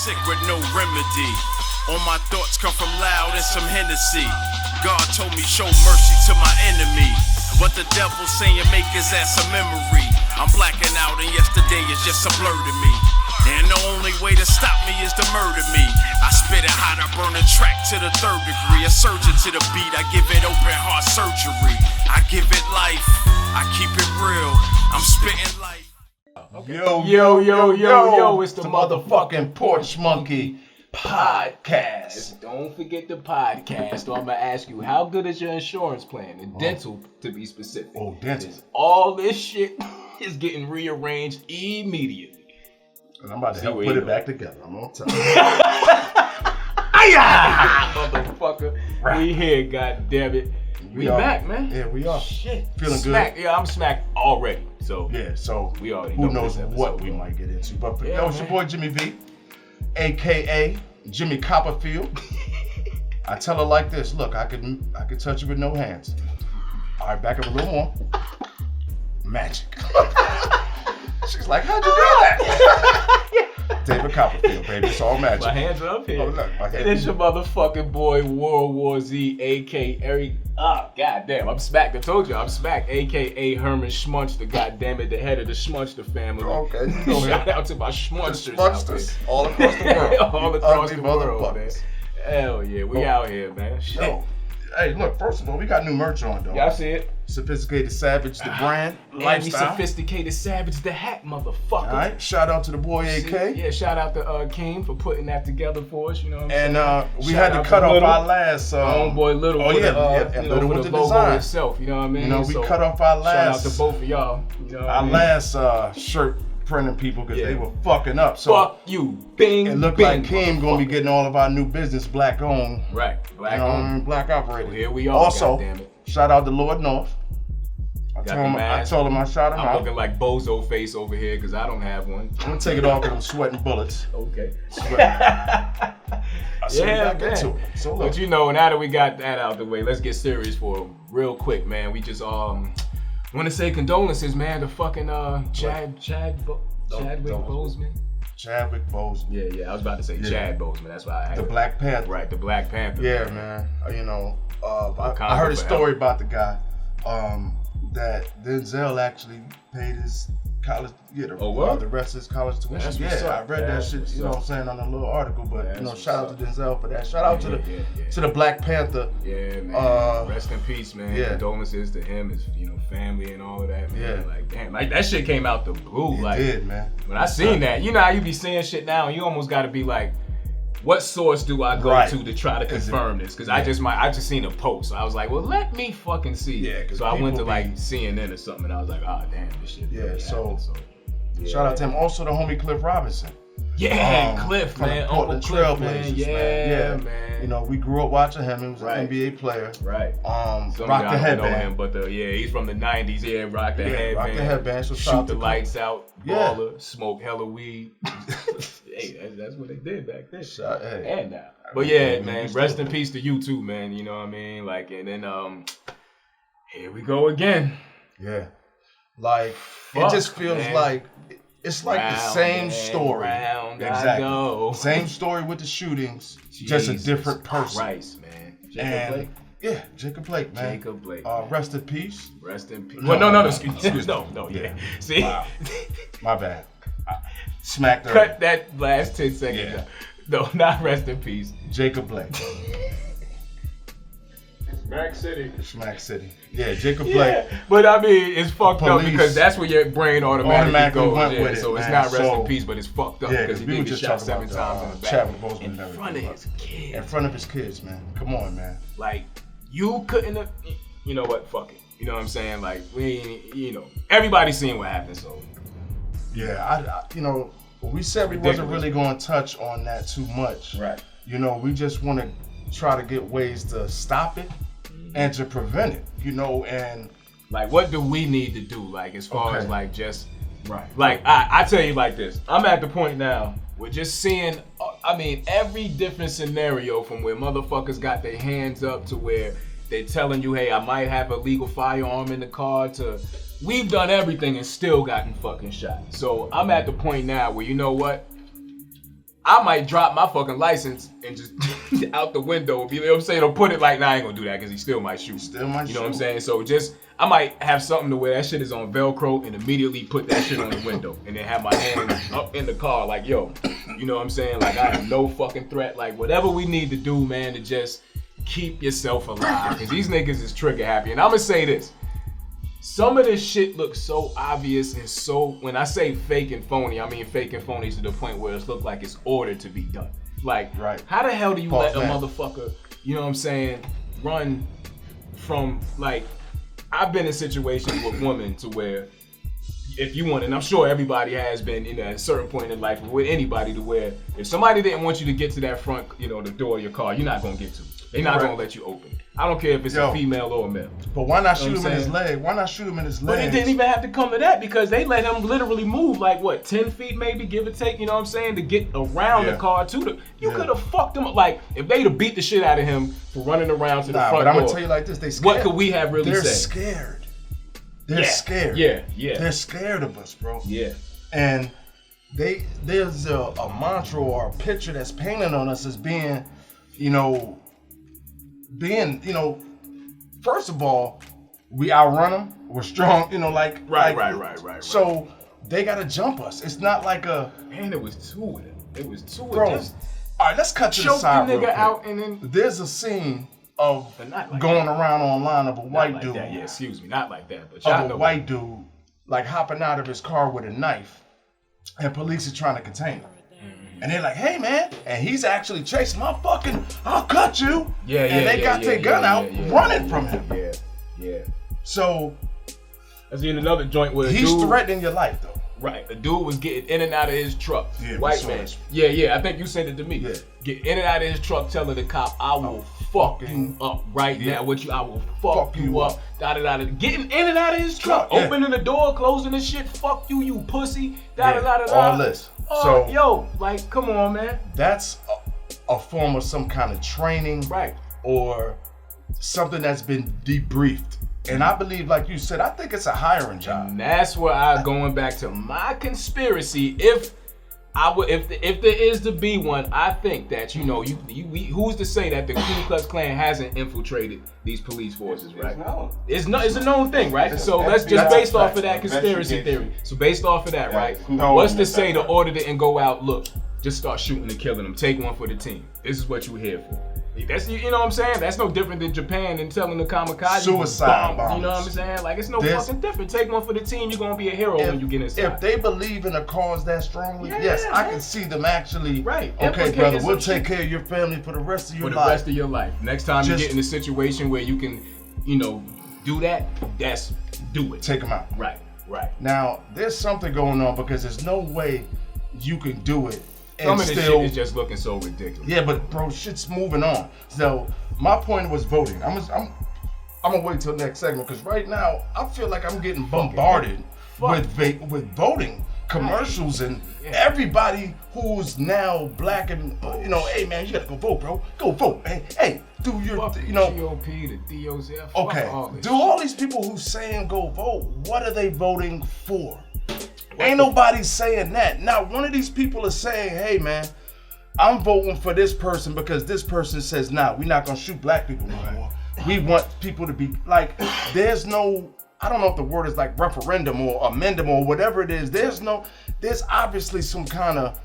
sick with no remedy. All my thoughts come from loud and some Hennessy. God told me show mercy to my enemy, but the devil saying make his ass a memory. I'm blacking out and yesterday is just a blur to me. And the only way to stop me is to murder me. I spit it hot, I burn a track to the 3rd degree. A surgeon to the beat, I give it open heart surgery. I give it life, I keep it real. I'm spitting life. Okay. Yo, it's the motherfucking Porch Monkey Podcast. Don't forget the podcast. So I'm gonna ask you, how good is your insurance plan? And dental, to be specific. Oh, dental. All this shit is getting rearranged immediately. And I'm about to help put it back together. I'm on time. Motherfucker. Right. We here, goddammit. We back, man. Yeah, we are. Shit. Feeling smack, good. Yeah, I'm smacked already. So yeah, so we already who knows what we might get into. But it's your boy Jimmy V, aka Jimmy Copperfield. I tell her like this, look, I could touch you with no hands. All right, back up a little more. Magic. She's like, how'd you do that? David Copperfield, baby. It's all magic. My hands are up here. Oh, look, my hands. It's your motherfucking boy, Worldwarzee, a.k.a. Eric. Oh, goddamn. I'm smacked. I told you, I'm smacked. A.k.a. Herman Schmunster, goddammit, the head of the Schmunster family. Okay. Shout out to my Schmunsters. Schmunsters all across the world. All across the world, man. Hell yeah. We out here, man. Shit. Yo, hey, look, first of all, we got new merch on, though. Y'all see it? Sophisticated Savage, the brand, lifestyle. Sophisticated Savage, the hat, motherfucker. All right, shout out to the boy AK. Yeah, shout out to King for putting that together for us. You know what I'm saying? And we had to cut off our last. Homeboy Little. Oh yeah, and Little with the logo design itself. You know what I mean? You know, we cut off our last. Shout out to both of y'all. You know our last shirt printing people because they were fucking up. So fuck you, bing. It looked like Kim gonna be getting all of our new business black owned. Right, black owned, black operated. Well, here we are. Also, shout out to Lord North. I told him I shot him out. I'm looking like bozo face over here because I don't have one. I'm gonna take it off because I'm sweating bullets. Okay. So man. So look. But you know, now that we got that out the way, let's get serious for real quick, man. We just want to say condolences, man, to fucking Chadwick Boseman. Chadwick Boseman. Yeah. I was about to say Chad Boseman. That's why I had the Black Panther. Right, the Black Panther. Yeah, man. You know, I heard a story about the guy. That Denzel actually paid his college, the rest of his college tuition. I read that shit, you know what I'm saying, on a little article, but shout out to Denzel for that. Shout out to the Black Panther. Yeah, man. Rest in peace, man. Yeah. Condolences to him, his family and all of that, man. Yeah. Like, damn, like that shit came out the blue. It did, man. When I seen that, you know how you be seeing shit now and you almost gotta be like, what source do I go to try to confirm this? Because I just seen a post. So I was like, well, let me fucking see. Yeah, so I went to like CNN or something, and I was like, oh damn, this shit. Yeah, really shout out to him. Also, the homie Cliff Robinson. Yeah, Cliff, man, Portland Trailblazers, man. You know, we grew up watching him. He was an NBA player. Right. Rock the headband. Know him, but he's from the '90s. Yeah, rock the headband. Rock the headband. So shoot the lights out. Baller. Smoke hella weed. Hey, that's what they did back then. And now. But yeah, man. Rest in peace to you too, man. You know what I mean? Like, and then here we go again. Yeah. Like it just feels like. It's like the same story. Exactly. Same story with the shootings, just a different person. Christ, man. Jacob Blake? Yeah, Jacob Blake, man. Jacob Blake. Rest in peace. Rest in peace. No, excuse no, yeah. See? Wow. My bad. Smacked her. Cut that last 10 seconds out. No, not rest in peace. Jacob Blake. Smack City. Yeah, Jacob Blake. But I mean, it's fucked up because that's where your brain automatically goes. Went with it, so man. It's not rest in peace, but it's fucked up because he did get shot 7 times in the back. Chadwick Boseman in front of his kids. In front of his kids, man. Come on, man. Like, you couldn't have, you know what, fuck it. You know what I'm saying? Like, everybody's seen what happened, so. Yeah, we said we wasn't really going to touch on that too much. Right. You know, we just want to try to get ways to stop it and to prevent it, and like, what do we need to do, like, as far as like just like I tell you like this, I'm at the point now where just seeing every different scenario, from where motherfuckers got their hands up to where they're telling you, hey, I might have a legal firearm in the car, to we've done everything and still gotten fucking shot. So I'm at the point now where, you know what, I might drop my fucking license and just out the window. You know what I'm saying? Or put it like, nah, I ain't gonna do that because he still might shoot. Still might shoot. You know what I'm saying? So I might have something to where that shit is on Velcro and immediately put that shit on the window and then have my hand up in the car like, yo, you know what I'm saying? Like, I am no fucking threat. Like, whatever we need to do, man, to just keep yourself alive. Because these niggas is trigger happy. And I'm gonna say this. Some of this shit looks so obvious and so, when I say fake and phony, I mean fake and phony to the point where it looks like it's ordered to be done. Like, how the hell do you let a motherfucker, you know what I'm saying, run from, like, I've been in situations with women to where if you want, and I'm sure everybody has been in at a certain point in life with anybody to where if somebody didn't want you to get to that front, you know, the door of your car, you're not gonna get to it. They're not gonna let you open it. I don't care if it's a female or a male. But why not shoot him in his leg? Why not shoot him in his leg? But it didn't even have to come to that because they let him literally move like what, 10 feet maybe, give or take, you know what I'm saying, to get around the car to the. You could have fucked him up. Like, if they'd have beat the shit out of him for running around to the front door. But I'm gonna tell you like this, they scared. What could we have really said? They're scared. They're scared. Yeah. They're scared of us, bro. Yeah. And there's a mantra or a picture that's painted on us as being, first of all, we outrun them. We're strong, Right. So they gotta jump us. It's not like a. Man, it was two of them. It was two of them. Just all right, let's cut to the side real quick. out and then. There's a scene of going around online of a white dude. Yeah, excuse me, not like that, but of a white dude like hopping out of his car with a knife, and police are trying to contain him. And they're like, hey, man. And he's actually chasing my fucking, I'll cut you. And they got their gun out running from him. Yeah. So. I seen another joint where he's threatening your life, though. Right. A dude was getting in and out of his truck. Yeah, white man. Yeah. I think you said it to me. Yeah. Get in and out of his truck telling the cop, I will fuck you up right now with you. I will fuck you up. Da-da-da-da. Getting in and out of his truck. Opening the door, closing the shit. Fuck you, you pussy. Da-da-da-da-da. All this. So, yo, like, come on, man. That's a form of some kind of training. Right. Or something that's been debriefed. And I believe, like you said, I think it's a hiring job. And that's where I'm going back to my conspiracy. If there is to be one, I think that who's to say that the Ku Klux Klan hasn't infiltrated these police forces, right? It's a known thing, right? So let's just based off of that conspiracy theory. So based off of that, right? What's to say the order didn't go out? Look, just start shooting and killing them. Take one for the team. This is what you're here for. That's, you know what I'm saying? That's no different than Japan and telling the kamikaze suicide bombers. You know what I'm saying? Like, it's no fucking different. Take one for the team. You're gonna be a hero when you get inside. If they believe in a cause that strongly, yes, I can see them actually. Right. Okay, brother, we'll take care of your family for the rest of your life. For the rest of your life. Next time you get in a situation where you can, do that, do it. Take them out. Right. Now, there's something going on because there's no way you can do it. Some of this shit is just looking so ridiculous. Yeah, but bro, shit's moving on. So my point was voting. I'm gonna wait till next segment because right now I feel like I'm getting bombarded with voting commercials and everybody who's now black and hey man, you gotta go vote, bro. Go vote. Hey, do your GOP, the DOs. Okay, do all these people who's saying go vote? What are they voting for? Ain't nobody saying that. Not one of these people is saying, hey man, I'm voting for this person because this person says, nah, we're not gonna shoot black people no more. We want people to be like, there's no, I don't know if the word is like referendum or amendment or whatever it is. There's obviously some kind of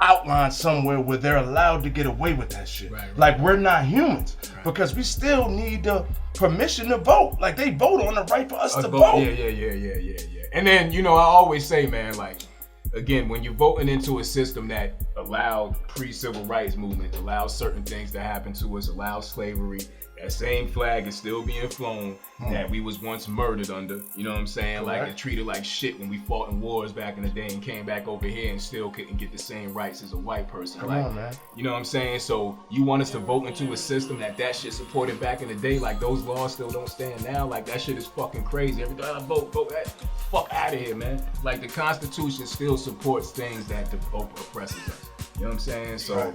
outline somewhere where they're allowed to get away with that shit. Like we're not humans because we still need the permission to vote. Like they vote on the right for us to vote. Yeah. And then, I always say, man, like, again, when you're voting into a system that allowed pre-civil rights movement, allows certain things to happen to us, allows slavery, that same flag is still being flown that we was once murdered under, you know what I'm saying? Like, and treated like shit when we fought in wars back in the day and came back over here and still couldn't get the same rights as a white person. Come on, man. You know what I'm saying? So you want us to vote into a system that shit supported back in the day, like those laws still don't stand now? Like, that shit is fucking crazy. Every time I vote, fuck out of here, man. Like, the Constitution still supports things that oppresses us. You know what I'm saying? So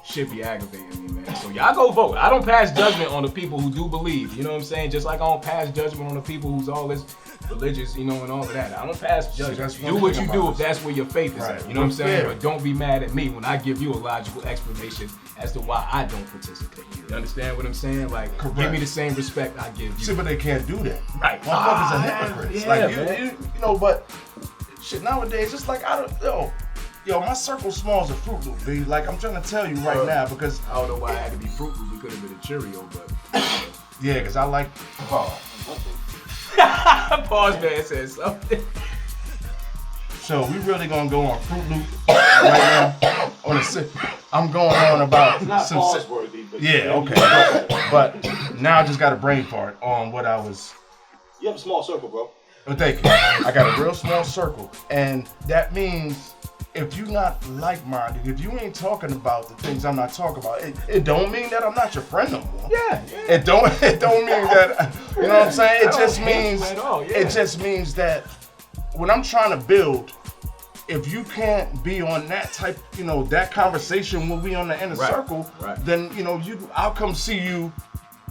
shit be aggravating me, man. So y'all go vote. I don't pass judgment on the people who do believe. You know what I'm saying? Just like I don't pass judgment on the people who's all this religious, and all of that. I don't pass judgment. See, do what you do if that's where your faith is at. You know what I'm saying? Fair. But don't be mad at me when I give you a logical explanation as to why I don't participate. You understand what I'm saying? Like, Correct. give me the same respect I give you. See, but they can't do that. Right. Motherfuckers are hypocrites. Yeah, like man. But shit nowadays, it's like Yo, my circle small as a Fruit Loop, B. Like, I'm trying to tell you right now because I don't know why I had to be Fruit Loop. It could have been a Cheerio, but yeah, because I like Pause man said something. So we really gonna go on Fruit Loop right now. I'm going on about It's not some. pause-worthy, but Yeah, okay. But now I just got a brain fart on what I was. You have a small circle, bro. But thank you. I got a real small circle, and that means if you're not like-minded, if you ain't talking about the things I'm not talking about, it don't mean that I'm not your friend no more. Yeah. It don't mean that. You know what I'm saying? It just means. at all, yeah. It just means that when I'm trying to build, if you can't be on that type, that conversation when we on the inner circle, then I'll come see you.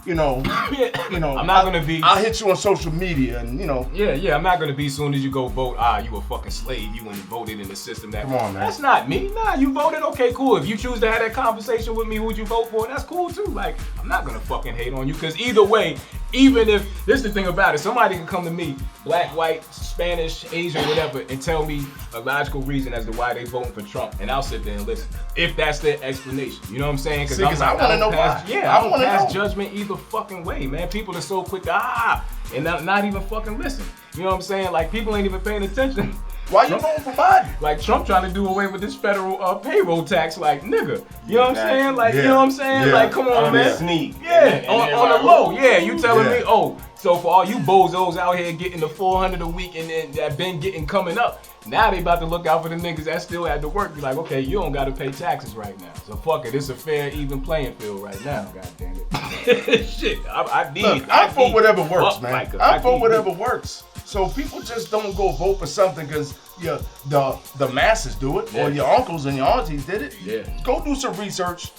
I'm not gonna be. I'll hit you on social media, and Yeah, I'm not gonna be soon as you go vote. You a fucking slave. You went and voted in the system that. Come on, man. That's not me. Nah, you voted. Okay, cool. If you choose to have that conversation with me, who'd you vote for? That's cool too. Like, I'm not gonna fucking hate on you, because either way, even if this is the thing about it, somebody can come to me, black, white, Spanish, Asian, whatever, and tell me a logical reason as to why they voting for Trump, and I'll sit there and listen. If that's their explanation, you know what I'm saying? Because I want to know why. Yeah, I don't pass judgment either fucking way, man. People are so quick to and not even fucking listen. You know what I'm saying? Like, people ain't even paying attention. Why you voting for Biden? Like, Trump trying to do away with this federal payroll tax, like, nigga. You know what I'm saying? Like, Yeah. you know what I'm saying? Yeah. Like, come on, man. Sneak. Yeah, on the low. Yeah, you telling Yeah. me, so for all you bozos out here getting the $400 a week and then that been getting coming up, now they about to look out for the niggas that still had to work. Be like, okay, you don't got to pay taxes right now. So fuck it, it's a fair, even playing field right now. God damn it. Shit, I need. Look, I'm for whatever works, man. Micah. I'm for whatever works. So people just don't go vote for something because the masses do it, or your uncles and your aunties did it. Yeah. Go do some research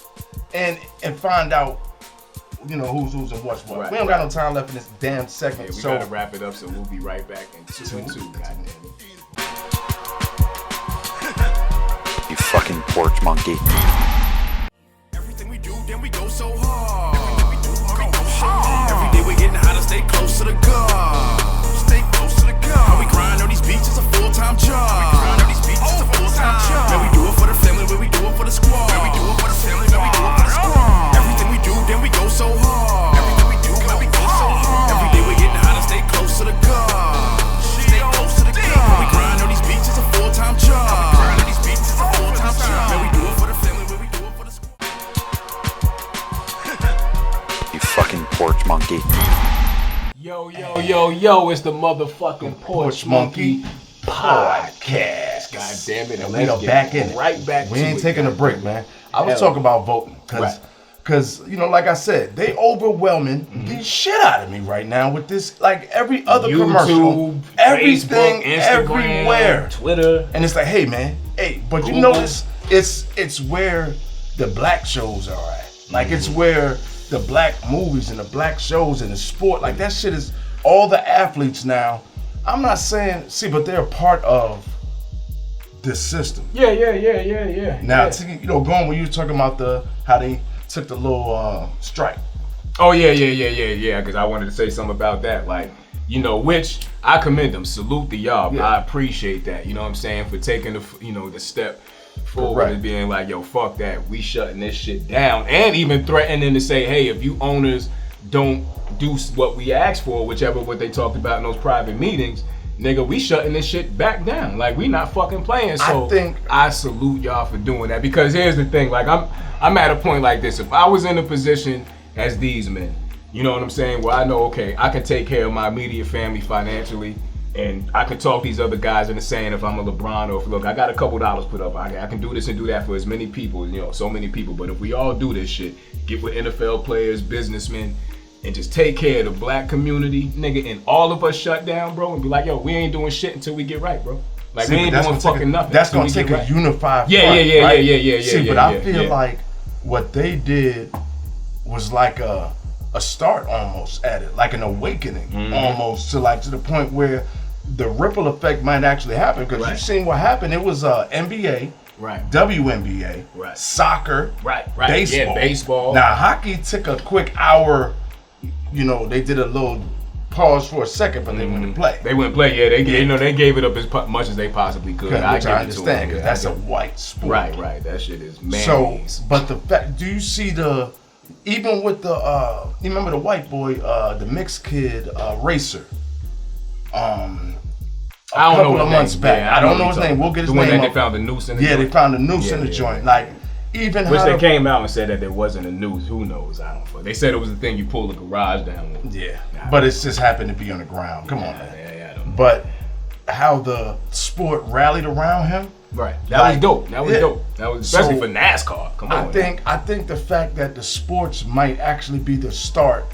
and find out, who's and what's what. Right, We don't got no time left in this damn segment. Yeah, we so gotta wrap it up, so we'll be right back in 2 and 2. God damn it. You fucking porch monkey. Everything we do, then we go so hard. Every day we getting hotter, stay close to the God. Stay close to the God. We grind on these beats, it's a full-time job. Man, we do it for the family, man, we do it for the squad. Man, we do it for the family, man, we do it for the squad. Everything we do, then we go so hard. Everything we do, man, we go so hard. Every day we getting hotter, stay close to the God. Stay close to the God. We grind on these beats, it's a full-time job. Man, we do it for the family, man, we do it for the squad. You fucking porch monkey. Yo, it's the motherfucking Porch Monkey Podcast. God damn it. And we are back in it. Right back We to ain't it, taking a God break, damn it. man. I was talking about voting because like I said, they overwhelming the shit out of me right now with this, like every other commercial, YouTube, everything, Facebook, Instagram, everywhere, Twitter. and it's like, hey man, but Google. you notice it's where the black shows are at. Like it's where the black movies and the black shows and the sport, like that shit is all the athletes now. I'm not saying, but they're part of the system. Yeah. Now, going when you were talking about how they took the little strike. Oh, yeah, because I wanted to say something about that. Like, which I commend them. Salute to y'all. Yeah. I appreciate that. You know what I'm saying? For taking the step forward and being like, yo, fuck that. We shutting this shit down. And even threatening to say, hey, if you owners don't do what we asked for, whichever what they talked about in those private meetings, nigga, we shutting this shit back down. Like, we not fucking playing. So I salute y'all for doing that, because here's the thing. Like, I'm at a point like this. If I was in a position as these men, you know what I'm saying, where I know, okay, I can take care of my immediate family financially, and I can talk these other guys into saying if I'm a LeBron, or if, look, I got a couple dollars put up, I can do this and do that for as many people, so many people. But if we all do this shit, get with NFL players, businessmen, and just take care of the black community, nigga, and all of us shut down, bro, and be like, yo, we ain't doing shit until we get right, bro. Like, we ain't doing fucking nothing. That's gonna take a unified front, yeah. See, but I feel like what they did was like a start almost at it, like an awakening almost to the point where the ripple effect might actually happen, because you've seen what happened. It was NBA, WNBA, soccer, baseball. Yeah, baseball. Now hockey took a quick hour. You know, they did a little pause for a second, but they wouldn't play. They wouldn't play. Yeah, they gave it up as much as they possibly could. Which I understand, because that's a white sport. Right. That shit is mayonnaise. So, but the fact, do you see even with the you remember the white boy, the mixed kid racer? I don't know couple of months back. Yeah, I don't know his name. We'll get his name. The one that they found the noose in the joint. they found the noose in the joint. Like, even which they came out and said that there wasn't a noose. Who knows? I don't know. They said it was the thing you pull the garage down with. Yeah. But it's just happened to be on the ground. Come on, man. Yeah, I don't know. But how the sport rallied around him. Right. That was dope. That was dope. That was especially for NASCAR. Come on. I think the fact that the sports might actually be the start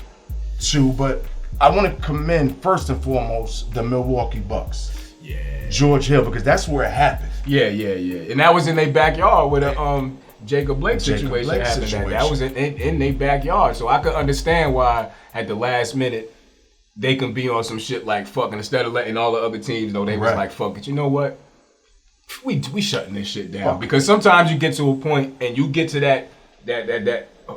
to, but I want to commend first and foremost the Milwaukee Bucks. Yeah. George Hill, because that's where it happened. Yeah. And that was in their backyard with a Jacob Blake situation happened. That was in their backyard. So I could understand why at the last minute they can be on some shit like fucking, instead of letting all the other teams know, they was like, fuck it, you know what? We shutting this shit down. Because sometimes you get to a point and you get to that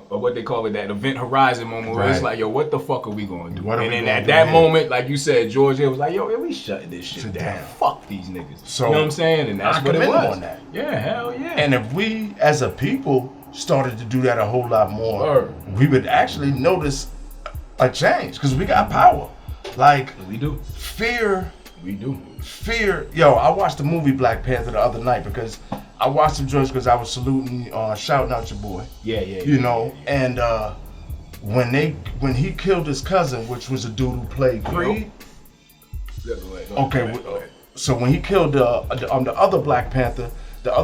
what they call it, that event horizon moment where it's like, yo, what the fuck are we going to do? And then at that moment, like you said, George Hill was like, yo, we shutting this shit down. Fuck these niggas. So, you know what I'm saying? And that's what it was. On that. Yeah, hell yeah. And if we, as a people, started to do that a whole lot more, we would actually notice a change, because we got power. Like, we do. Fear. We do. Fear. Yo, I watched the movie Black Panther the other night, because I watched some joints because I was saluting, shouting out your boy. Yeah. And when he killed his cousin, which was a dude who played Creed. So when he killed the other Black Panther, the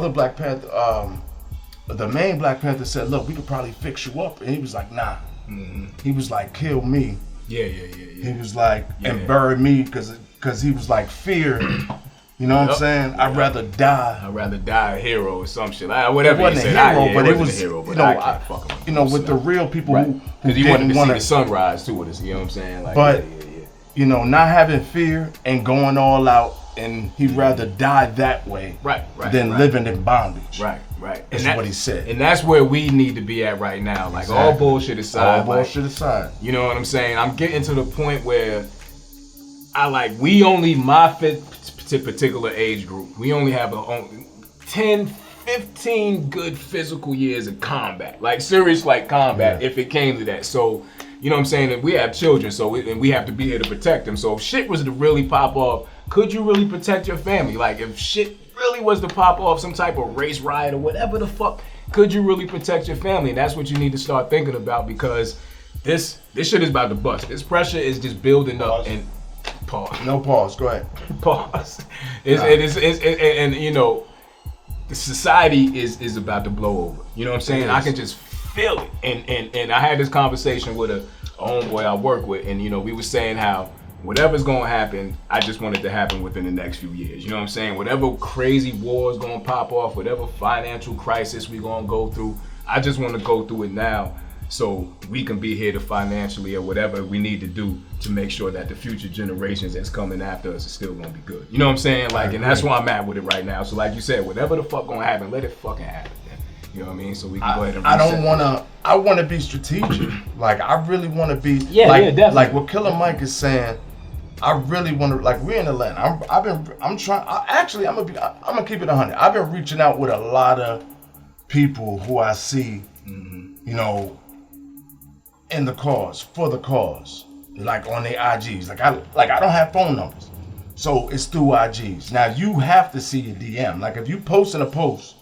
main Black Panther said, "Look, we could probably fix you up," and he was like, "Nah." He was like, "Kill me." Yeah. He was like, and bury me, because he was like, fear. You know what I'm saying? I'd rather die. I'd rather die a hero or some shit. Whatever. It wasn't you a hero, but it was a hero. But I can't fuck him. With the real people who he wanted to see the sunrise too. You know what I'm saying? Like, but not having fear and going all out, and he'd rather die that way, than living in bondage. Right. Is what he said. And that's where we need to be at right now. Like, all bullshit aside. You know what I'm saying? I'm getting to the point where we only, my particular age group, we only have 10, 15 good physical years of combat. Like, serious combat, if it came to that. So, you know what I'm saying? And we have children, and we have to be here to protect them. So if shit was to really pop off, could you really protect your family? Like, if shit really was to pop off, some type of race riot or whatever the fuck, could you really protect your family? And that's what you need to start thinking about, because this shit is about to bust. This pressure is just building up. And pause. No pause. Go ahead. Pause. And the society is about to blow over. You know what I'm saying? I can just feel it. And I had this conversation with a homeboy I work with, and we were saying how whatever's gonna happen, I just want it to happen within the next few years. You know what I'm saying? Whatever crazy war is gonna pop off, whatever financial crisis we gonna go through, I just want to go through it now, so we can be here to financially or whatever we need to do to make sure that the future generations that's coming after us is still gonna be good. You know what I'm saying? Like, and that's where I'm at with it right now. So like you said, whatever the fuck gonna happen, let it fucking happen. You know what I mean? So we can go ahead and reset. I want to be strategic. Like, I really want to be. Definitely. Like what Killer Mike is saying. I really want to, like, we're in Atlanta. I'm gonna keep it 100. I've been reaching out with a lot of people who I see, in the cause, for the cause, like on their IGs. Like I don't have phone numbers, so it's through IGs. Now you have to see your DM. Like, if you post in a post,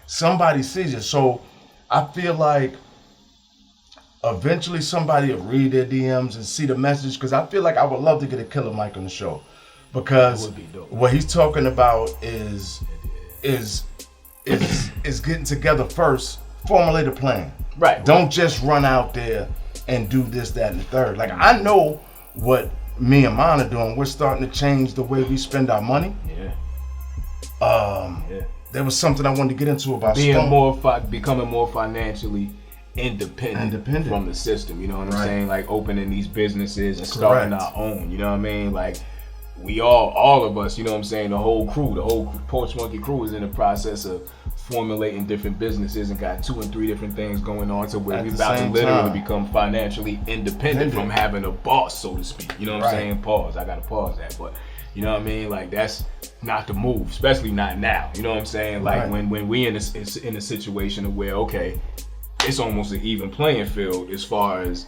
somebody sees it. So I feel like eventually somebody will read their DMs and see the message, because I feel like I would love to get a Killer Mike on the show, because what he's talking about is getting together first, formulate a plan. Right. Don't just run out there and do this, that, and the third. Like, I know what me and mine are doing. We're starting to change the way we spend our money. There was something I wanted to get into about becoming more financially independent from the system. You know what I'm saying? Like opening these businesses and starting our own. You know what I mean? Like we all of us. You know what I'm saying? The whole crew, the whole Porch Monkey crew is in the process of formulating different businesses and got 2 and 3 different things going on to where we're about to literally become financially independent from having a boss, so to speak. You know what I'm saying? Pause. I gotta pause that, but you know what I mean? Like that's not the move, especially not now. You know what I'm saying? Like when we in a situation of where it's almost an even playing field as far as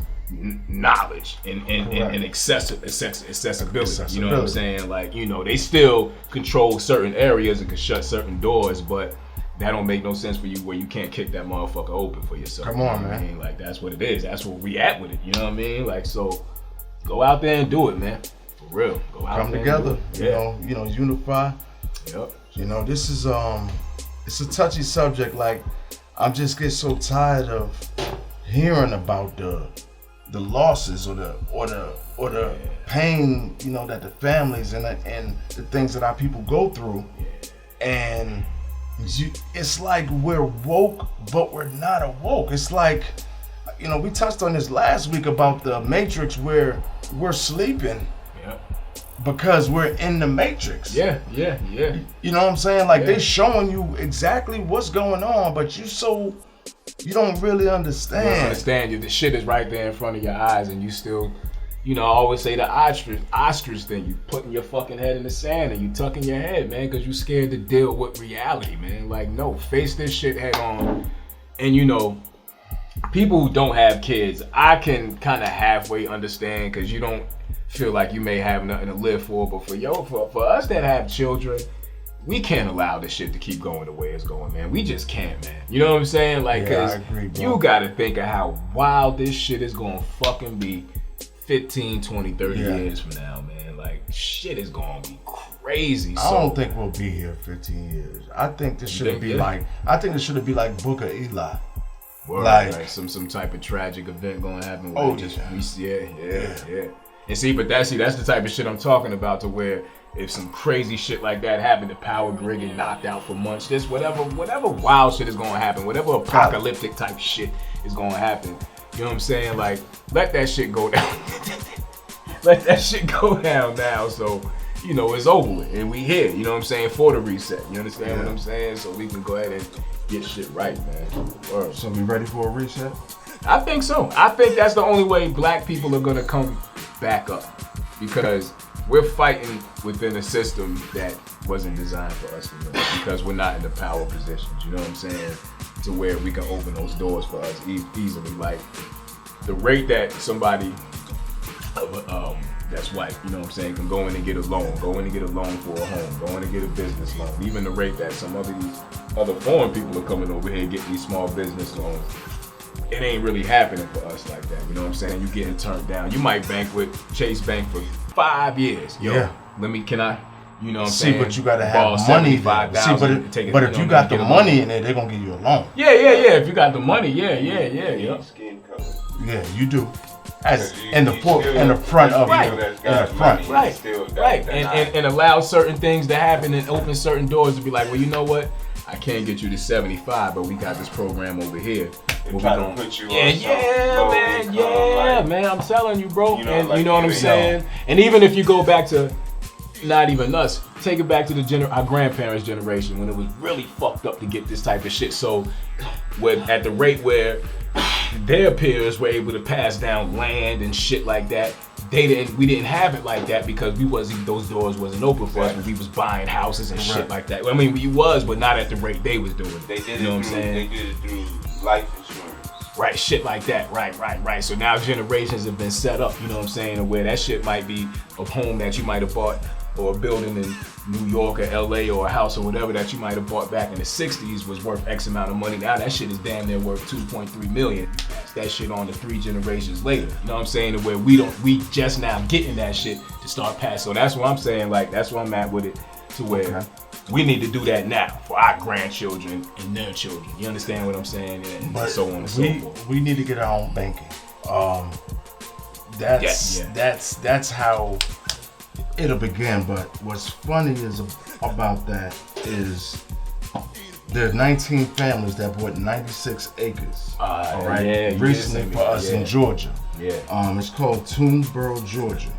knowledge and accessibility. You know what I'm saying? Like they still control certain areas and can shut certain doors, but that don't make no sense for you where you can't kick that motherfucker open for yourself. Come on, man. I mean, like that's what it is. That's where we at with it. You know what I mean? Like so, go out there and do it, man. For real. Go out Come there together. And do it. You know, unify. Yep. This is it's a touchy subject. Like I'm just get so tired of hearing about the losses or the pain. That the families and the things that our people go through, and it's like we're woke, but we're not awoke. It's like, we touched on this last week about the Matrix, where we're sleeping because we're in the Matrix. Yeah. You know what I'm saying? Like they're showing you exactly what's going on, but you don't really understand. You don't understand. The shit is right there in front of your eyes, and you still. I always say the ostrich thing. You putting your fucking head in the sand and you tucking your head, man, because you scared to deal with reality, man. Like, no, face this shit head on. And people who don't have kids, I can kind of halfway understand because you don't feel like you may have nothing to live for. But for us that have children, we can't allow this shit to keep going the way it's going, man. We just can't, man. You know what I'm saying? Like, I agree, bro. You got to think of how wild this shit is going to fucking be 15, 20, 30 years from now, man. Like, shit is going to be crazy. I don't think we'll be here 15 years. I think this should be like Book of Eli. Word, like some type of tragic event going to happen. Yeah. And see, that's the type of shit I'm talking about, to where if some crazy shit like that happened, the power grid get knocked out for months, this whatever wild shit is going to happen, whatever apocalyptic type shit is going to happen. You know what I'm saying? Like, let that shit go down. Let that shit go down now, so, it's over with. And we here, you know what I'm saying, for the reset. You understand what I'm saying? So we can go ahead and get shit right, man. Word. So we ready for a reset? I think so. I think that's the only way black people are going to come back up. Because we're fighting within a system that wasn't designed for us to live. Because we're not in the power positions, you know what I'm saying? To where we can open those doors for us easily. Like the rate that somebody that's white, you know what I'm saying, can go in and get a loan, for a home, go in and get a business loan. Even the rate that some of these other foreign people are coming over here and getting these small business loans, it ain't really happening for us like that. You know what I'm saying? You getting turned down. You might bank with Chase Bank for 5 years. Can I? You know what I'm saying? But you gotta have money. But if you got the money in there, they're gonna give you a loan. Yeah. If you got the money, yeah. Yeah, you do. As in the front of you. In the front. Right. And allow certain things to happen and open certain doors to be like, well, you know what? I can't get you to 75, but we got this program over here. Trying to put you on man. I'm telling you, bro. You know what I'm saying? And even if you go back to not even us, take it back to our grandparents' generation when it was really fucked up to get this type of shit. So at the rate where their peers were able to pass down land and shit like that, we didn't have it like that because those doors wasn't open for us when we was buying houses and shit like that. I mean, we was, but not at the rate they was doing. They did you know what I'm saying? They did it through life insurance. Right, shit like that. Right. So now generations have been set up, you know what I'm saying, where that shit might be a home that you might have bought, or a building in New York or LA, or a house or whatever that you might have bought back in the 60s was worth X amount of money. Now that shit is damn near worth 2.3 million. Pass that shit on to 3 generations later. You know what I'm saying? Where we just now getting that shit to start passing. So that's what I'm saying, like that's where I'm at with it, to where we need to do that now for our grandchildren and their children. You understand what I'm saying? And so on and so forth. We need to get our own banking. That's how it'll begin. But what's funny about that is There's 19 families that bought 96 acres. All right, yeah, recently for us in Georgia. Yeah. It's called Toonsboro, Georgia.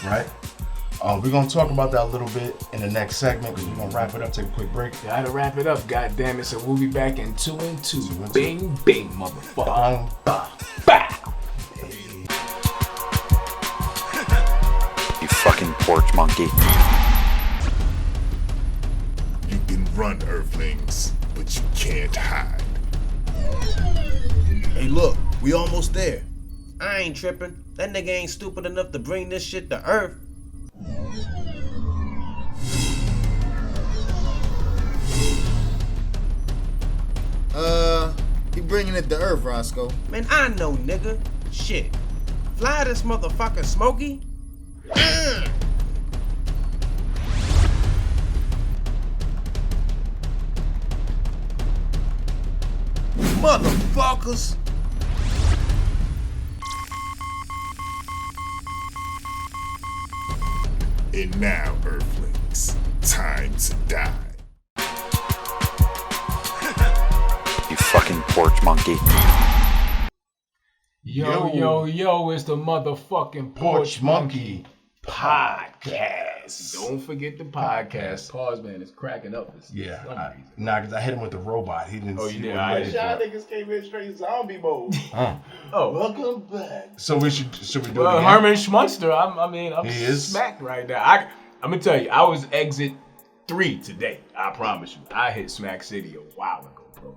Right. We're gonna talk about that a little bit in the next segment because we're gonna wrap it up. Take a quick break. Gotta wrap it up, goddammit. So we'll be back in 2 and 2. Bing, bing, motherfucker. Bah. You fucking porch monkey. You can run, Earthlings, but you can't hide. Hey, look, we almost there. I ain't tripping. That nigga ain't stupid enough to bring this shit to Earth. He bringing it to Earth, Roscoe. Man, I know, nigga. Shit. Fly this motherfucker, Smokey. Motherfuckers. And now, Earthlings, time to die. You fucking porch monkey. Yo, it's the motherfucking Porch Monkey Podcast. Don't forget the podcast. Pause, man. It's cracking up. Yeah. Because I hit him with the robot. He didn't. Oh, you did? I Y'all niggas came in straight zombie mode. Oh, Welcome back. So we should we do it well, again? Herman Schmunster. I'm He is? smacked right now. I'm gonna tell you, I was exit 3 today. I promise you. I hit Smack City a while ago, bro.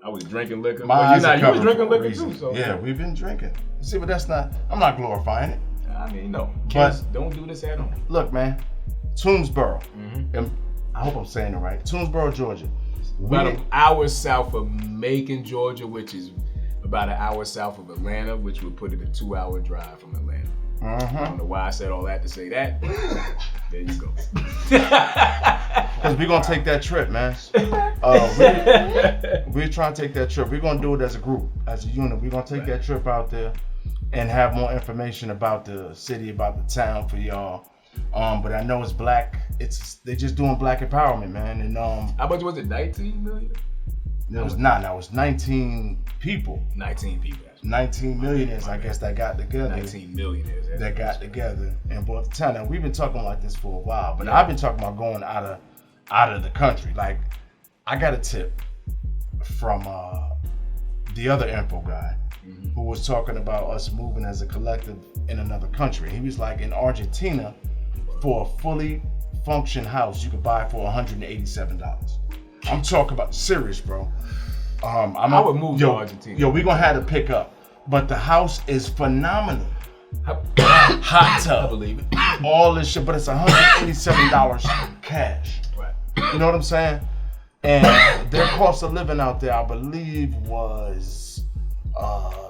I was drinking liquor. My Well, eyes are you covered was drinking for a liquor reason. too, so Yeah, we've been drinking. See, but that's not. I'm not glorifying it. I mean, no. But- Kids, don't do this at home. Look, man, Toonsboro. And I hope I'm saying it right. Toonsboro, Georgia. About an hour south of Macon, Georgia, which is about an hour south of Atlanta, which would put it a 2-hour drive from Atlanta. I don't know why I said all that to say that. There you go. Because we're going to take that trip, man. We're trying to take that trip. We're going to do it as a group, as a unit. We're going to take that trip out there and have more information about the city, about the town for y'all. But I know it's black. They're just doing black empowerment, man. And How much was it? 19 million? it was not. Now it was 19 people. 19 people. 19 millionaires, I guess, that got together. 19 millionaires. That got together and bought the town. Now we've been talking like this for a while, but I've been talking about going out of the country. Like, I got a tip from the other info guy who was talking about us moving as a collective in another country. He was like, in Argentina, for a fully functioning house, you could buy it for $187. I'm talking about serious, bro. I would move to Argentina. Yo, we're gonna have to pick up. But the house is phenomenal. Hot tub. I believe it. All this shit, but it's $187 cash. Right. You know what I'm saying? And their cost of living out there, I believe, was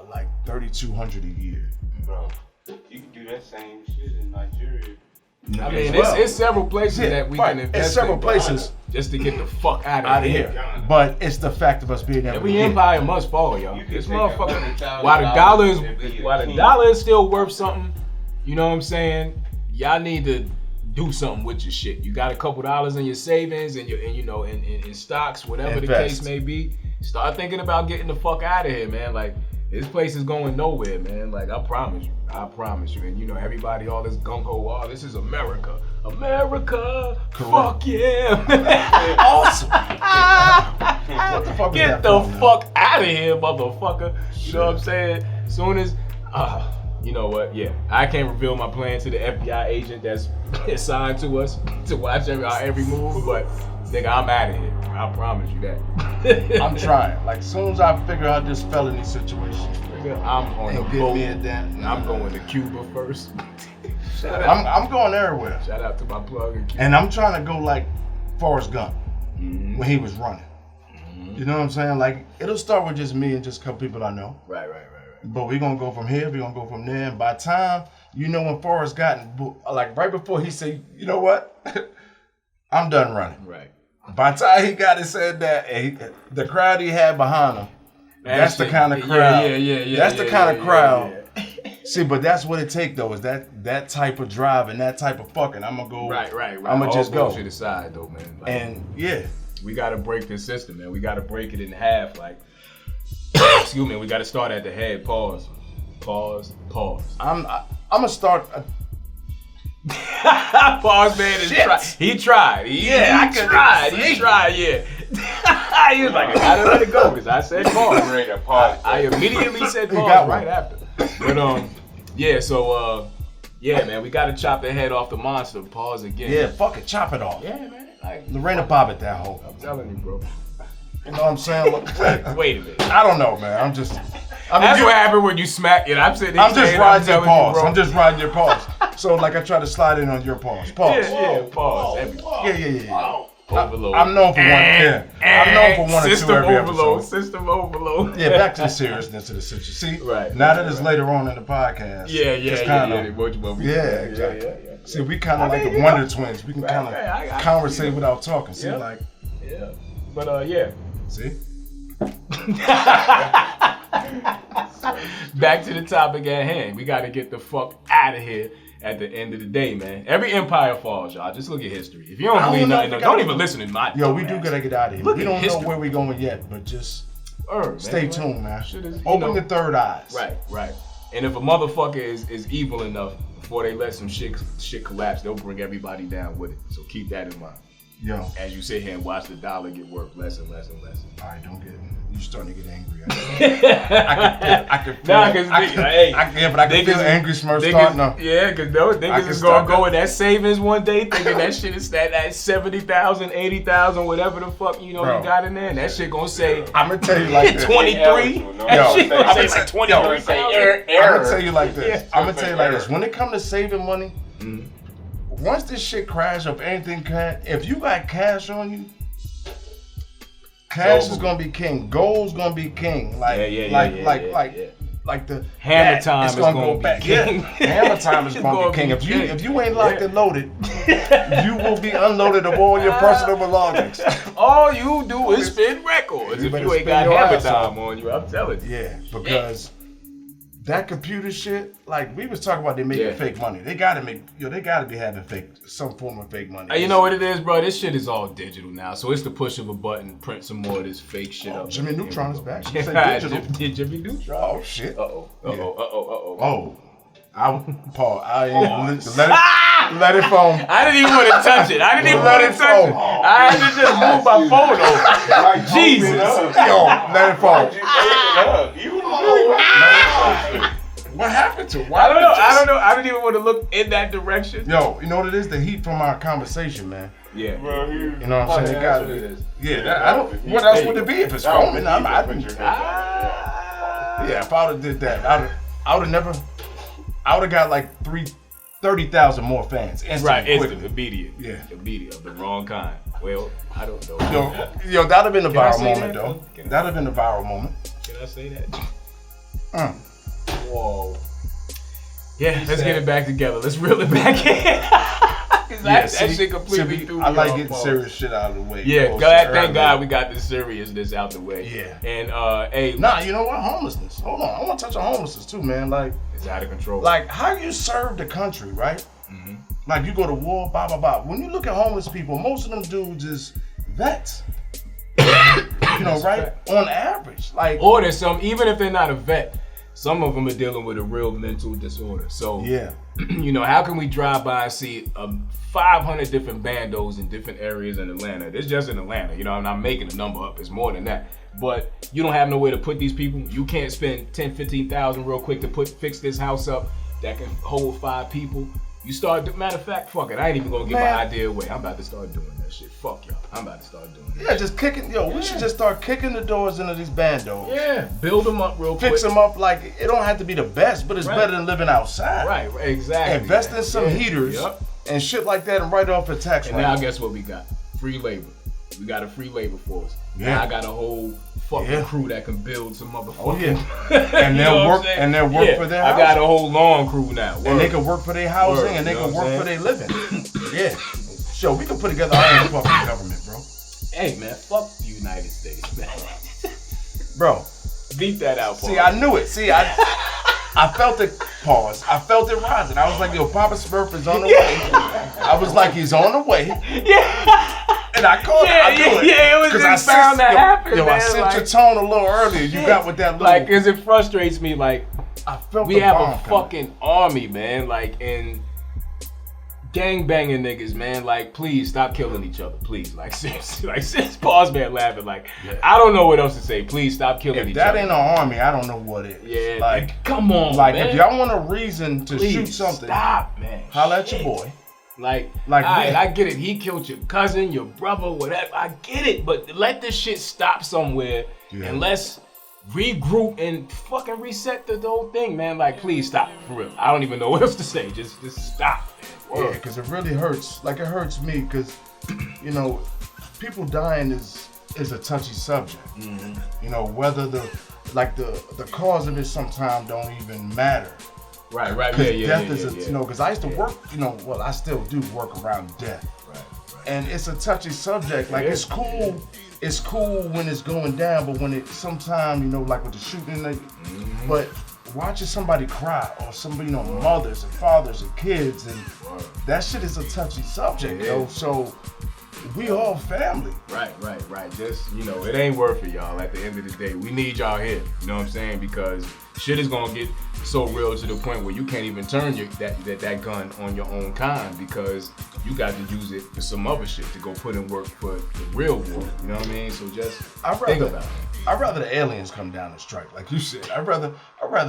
like $3,200 a year. Bro, you can do that same shit in Nigeria. I mean, it's several places that we can invest It's several in, places just to get the fuck out out of of here. here. But it's the fact of us being able to Every get it. empire must fall, yo. You can This take motherfucker, $100,000 while and the dollar is still worth something, you know what I'm saying? Y'all need to do something with your shit. You got a couple dollars in your savings and in stocks, whatever the case may be. Start thinking about getting the fuck out of here, man. Like, this place is going nowhere, man. Like, I promise you. And everybody, all this gung-ho, oh, this is America. America, Correct. fuck yeah. Awesome. What the fuck is Get that the from, fuck out of here, motherfucker. You know what I'm saying? Soon as, you know what? Yeah, I can't reveal my plan to the FBI agent that's assigned to us to watch our every move, but nigga, I'm out of here. I promise you that. I'm trying. Like, as soon as I figure out this felony situation, I'm on the and get boat. me a damn. I'm going to Cuba first. Shout out, I'm going everywhere. shout out to my plug in Cuba. And I'm trying to go like Forrest Gump when he was running. You know what I'm saying? Like, it'll start with just me and just a couple people I know. Right. But we're going to go from here, we're going to go from there. And by the time, when Forrest got, like right before he said, you know what? I'm done running. Right. By the time he got it said that, the crowd he had behind him, that's the kind of crowd. Yeah. That's the kind of crowd. See, but that's what it take though, is that type of drive and that type of fucking. I'm gonna go. Right. I'm gonna just go. Bullshit aside, though, man. Like, And yeah, We gotta break this system, man. We gotta break it in half. Like, excuse me, we gotta start at the head. Pause. I'm gonna start. Pause, man. He tried. He tried. Yeah. He was like, I gotta let it go because I said pause. I immediately said pause right after. But yeah. So yeah, man, we gotta chop the head off the monster. Pause again. Yeah, fuck it, chop it off. Yeah, man. Like, Lorena Bobbitt that hoe. I'm telling you, bro. You know what I'm saying? Look, Wait a minute. I don't know, man. That's what happened when you smack it. I'm sitting. I'm just riding your paws. I'm just riding your paws. So like I try to slide in on your paws. Pause. Yeah, pause. Yeah. Overload. I'm known for one. Yeah. I'm known for one or two every episode. System overload. Yeah, back to the seriousness of the situation. See, right. Now that it's later on in the podcast. Yeah. Exactly. Yeah. See, we kind of like the Wonder Twins. We can kind of conversate without talking. See, like. Yeah. But yeah. See. Back to the topic at hand. We got to get the fuck out of here. At the end of the day, man, every empire falls, y'all. Just look at history. If you don't believe nothing, don't even listen to my. Yo, we do gotta get out of here. We don't know where we're going yet, but just stay tuned, man. Open the third eyes. Right. And if a motherfucker is evil enough, before they let some shit collapse, they'll bring everybody down with it. So keep that in mind. Yo, as you sit here and watch the dollar get worth less and less and less. All right, don't get. You're starting to get angry. I can feel. Nah, cause I can feel angry smirk starting up. Yeah, cause those niggas is gonna go in that savings one day, thinking that shit is that 70,000, 80,000, whatever the fuck you got in there, and that shit gonna say. I'm gonna tell you like this. 23. That shit gonna say like 23. I'm gonna tell you like this. I'm gonna tell you like this. When it comes to saving money, once this shit crash, if anything can, if you got cash on you. Cash is gonna be king. Gold's gonna be king. Like the hammer time is gonna be king. Hammer time is gonna be king. If you ain't locked and loaded, you will be unloaded of all your personal belongings. All you do is spin records if you ain't got hammer time on you. I'm telling you. Yeah, because that computer shit, like we was talking about, they making fake money. They gotta be having some form of fake money. You know what it is, bro? This shit is all digital now, so it's the push of a button, print some more of this fake shit up. Jimmy Neutron is back. Jimmy Neutron. Oh shit. Uh-oh. Paul, let it foam. I didn't even want to touch it. I had to just move my phone over. Jesus. Yo, let it foam. What happened to it? I don't know. I didn't even want to look in that direction. Yo, you know what it is? The heat from our conversation, man. Yeah. You know what I'm saying? It gotta be. Yeah, what else would it be if it's foaming? If I would have did that, I would have got like 30,000 more fans. Instant, immediate. Yeah. Immediate, of the wrong kind. Well, I don't know. Yo, that'd have been a viral moment, though. That'd have been a viral moment. Can I say that? Whoa. Yeah, let's get it back together. Let's reel it back in. That shit completely threw me off. I like getting serious shit out of the way. Yeah, thank God we got the seriousness out the way. Yeah. And hey. Nah, you know what? Homelessness. Hold on. I want to touch on homelessness too, man. Like, it's out of control. Like, how you serve the country, right? Mm-hmm. Like, you go to war, blah, blah, blah. When you look at homeless people, most of them dudes is vets. You know, right? On average. Like, or there's some, even if they're not a vet, some of them are dealing with a real mental disorder. So, yeah. You know, how can we drive by and see 500 different bandos in different areas in Atlanta? This just in Atlanta, you know, I'm not making a number up, it's more than that. But you don't have nowhere to put these people. You can't spend 10, 15,000 real quick to fix this house up that can hold 5 people. You start, matter of fact, fuck it, I ain't even gonna give my idea away. I'm about to start doing that shit. Fuck y'all, I'm about to start doing that. Yeah, just kicking, we should just start kicking the doors into these bandos. Yeah, build them up real quick. Fix them up, like, it don't have to be the best, but it's better than living outside. Right, exactly. Invest in some heaters and shit like that and write off a tax. And now guess what we got? Free labor. We got a free labor force. Yeah. Now I got a whole fucking crew that can build some motherfucking. And they'll work. And they'll work for their housing. I got a whole lawn crew now. And they can work for their housing and they can work for their living. Yeah. So we can put together our own fucking government, bro. Hey man, fuck the United States, man. Bro. Beat that out, Paul. See, I knew it. See, I felt it. Pause. I felt it rising. I was like, yo, Papa Smurf is on the way. I was like, he's on the way. Yeah. and I caught it. I knew it. Yeah, it was just bound to happen, Yo, man. I sent like, your tone a little earlier. You got with that little. Like, cause it frustrates me. Like, I felt we the have bomb a coming. fucking army, man. Like, and gang banging niggas, man. Like, please stop killing each other, please. Like, seriously, like, since pause man laughing. Like, I don't know what else to say. Please stop killing each other. If that ain't an army, I don't know what is. Yeah, like, come on, like man. if y'all want a reason to Please shoot something, stop, man. holla at your boy. Like, Like, all right, man. I get it. He killed your cousin, your brother, whatever. I get it, but let this shit stop somewhere and let's regroup and fucking reset the whole thing, man. Like, please stop, for real. I don't even know what else to say. Just stop. Man. Yeah, because it really hurts. Like, it hurts me because, you know, people dying is a touchy subject. You know, whether the cause of it sometimes don't even matter. Right, Because death is you know, because I used to work, you know, well, I still do work around death. Right. And it's a touchy subject. Like, it's cool when it's going down, but when it sometimes, you know, like with the shooting, but watching somebody cry or somebody, you know, mothers and fathers and kids, and that shit is a touchy subject, yo. So we all family. Right. Just, you know, it ain't worth it, y'all. At the end of the day, we need y'all here. You know what I'm saying? Because shit is gonna get so real to the point where you can't even turn that gun on your own kind because you got to use it for some other shit to go put in work for the real war. You know what I mean? So just think about it. I'd rather the aliens come down and strike, like you said. I'd rather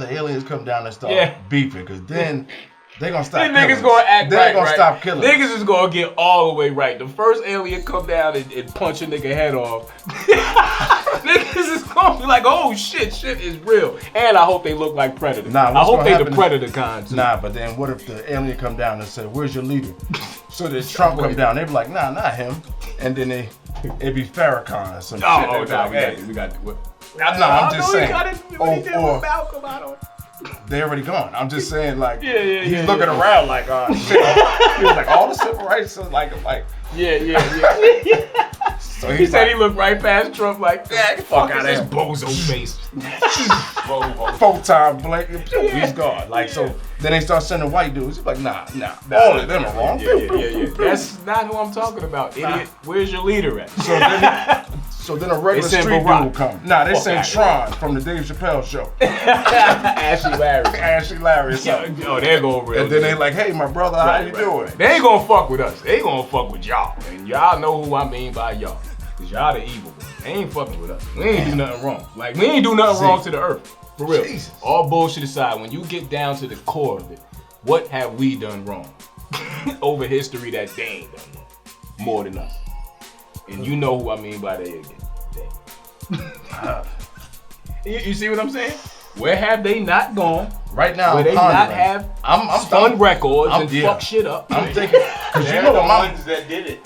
aliens come down and start beefing, because then they gonna stop. Then niggas gonna act they right. They gonna stop killing. Niggas is gonna get all the way right. The first alien come down and punch a nigga head off. Niggas is gonna be like, oh shit is real. And I hope they look like Predator. I hope they the Predator kind too. Nah, but then what if the alien come down and say, "Where's your leader?" So that Trump come down, they be like, "Nah, not him," and then it'd be Farrakhan or some shit. Oh, nah, we got what? I'm just saying. Or Malcolm, I don't. They already gone. I'm just saying, like, he's looking around like, shit. He was like, all the civil rights, like. Yeah. So he said he looked right past Trump, like, get the fuck out of this bozo face. 4-time blank. He's gone. Like, so then they start sending white dudes. He's like, nah. All of them are wrong. Yeah. That's not who I'm talking about, idiot. Where's your leader at? So then a regular street dude will come. Nah, they send Tron from the Dave Chappelle show. Ashley Larry or something. Oh, they're going real. And then they like, hey, my brother, how you doing? They ain't gonna fuck with us. They gonna fuck with y'all. And y'all know who I mean by y'all. Cause y'all the evil ones. They ain't fucking with us. We ain't do nothing wrong. Like, we ain't do nothing wrong to the earth. For real. Jesus. All bullshit aside, when you get down to the core of it, what have we done wrong? Over history that they ain't done wrong. More than us. And you know who I mean by they again. You see what I'm saying? Where have they not gone? Right now, where they not have spun records and fuck shit up. I'm thinking, because you know what my ones that did it.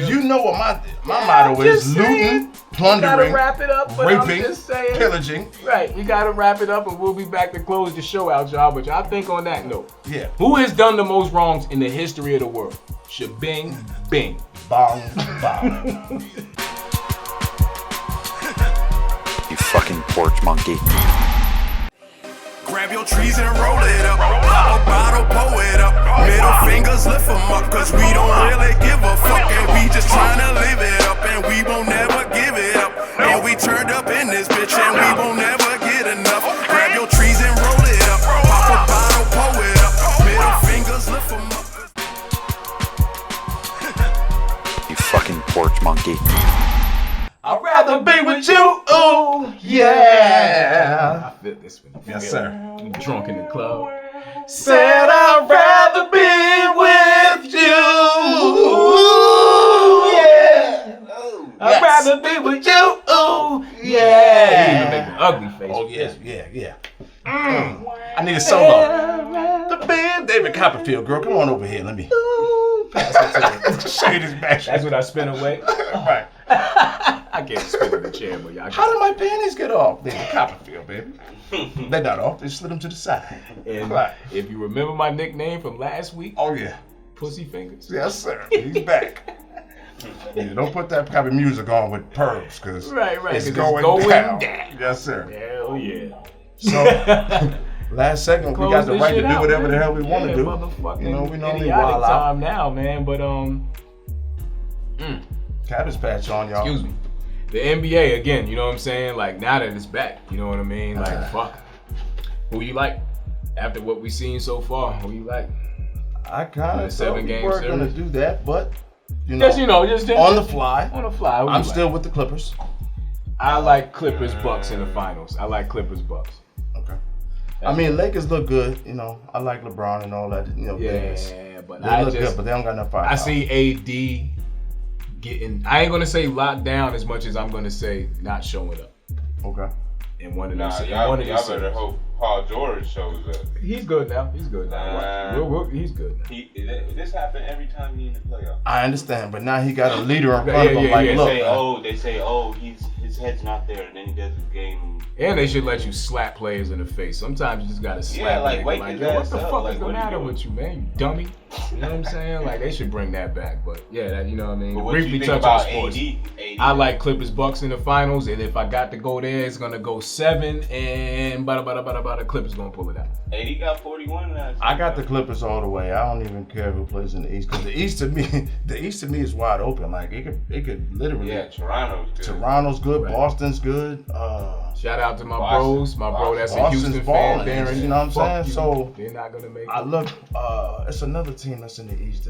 You know what my motto is: looting, plundering, gotta wrap it up, but raping, I'm just saying, pillaging. Right, we gotta wrap it up, and we'll be back to close the show out, y'all. But y'all think on that note. Yeah. Who has done the most wrongs in the history of the world? Shabing, bing, bong, bong. You fucking porch monkey. Grab your trees and roll it up. Pop a bottle, pull it up. Middle fingers, lift them up. Cause we don't really give a fuck. And we just tryna live it up. And we won't never give it up. And we turned up in this bitch. And we won't never get enough. Grab your trees and roll it up. Pop a bottle, pull it up. Middle fingers, lift them up. You fucking porch monkey. I'd rather be with you, ooh, yeah. I feel this one. Yes, sir. I'm drunk in the club. Said I'd rather be with you, yeah. I'd rather be with you, ooh, yeah. He even make an ugly face. Oh, yeah. I need a solo. The band, David Copperfield, girl, come on over here. Let me pass it to you. Shade his back. That's what I spin away. Right. I can't spin in the chair, but y'all. How did my panties get off? David Copperfield, baby. They're not off. They slid them to the side. And right. If you remember my nickname from last week, oh yeah, Pussy Fingers. Yes, sir. He's back. Yeah, don't put that kind of music on with Perbs, cause it's going down. Yes, sir. Hell yeah. So, last segment, we got the right to do whatever the hell we want to do. Motherfucking you know, we normally idiotic wild out. time now, man. But Cabbage Patch on, y'all. Excuse me. The NBA again, you know what I'm saying? Like now that it's back, you know what I mean? Like fuck. Who you like? After what we've seen so far, who you like? I kind of thought we game were series. gonna do that, but you know, just on the fly. On the fly. Who I'm you still like? with the Clippers. I like Clippers Bucks in the finals. I like Clippers Bucks. Okay. I mean, Lakers look good. You know, I like LeBron and all that. You know, Vegas. But They look good, but they don't got enough firepower. I see AD getting. I ain't gonna say locked down as much as I'm gonna say not showing up. Okay. In one of Nah, these. y'all One of these better series. hope Paul George shows up. He's good now. He's good now. He's good. This happen every time he in the playoffs. I understand, but now he got a leader in front of him. Like, yeah. look. They say, his head's not there, and then he does his game. And they should let you slap players in the face. Sometimes you just gotta slap. Yeah, like, nigga. wake Like, his yo, what ass the up. fuck Like, is the what are you matter doing? with you, man? You dummy. You know what I'm saying? Like they should bring that back. But yeah, that, you know what I mean. But what do Briefly you touch think on about sports. AD? I like Clippers Bucks in the finals, and if I got to go there, it's gonna go 7, and the Clippers gonna pull it out. AD got 41 last. I got the Clippers all the way. I don't even care who plays in the East, because the East to me is wide open. Like it could literally. Yeah, Toronto's good. Toronto's good. Right. Boston's good. Shout out to my Boston. bros, my bro that's a Boston's Houston balling, fan. Darren, you know what I'm fuck saying? you. So they're not gonna make I it. look. It's another team that's in the East.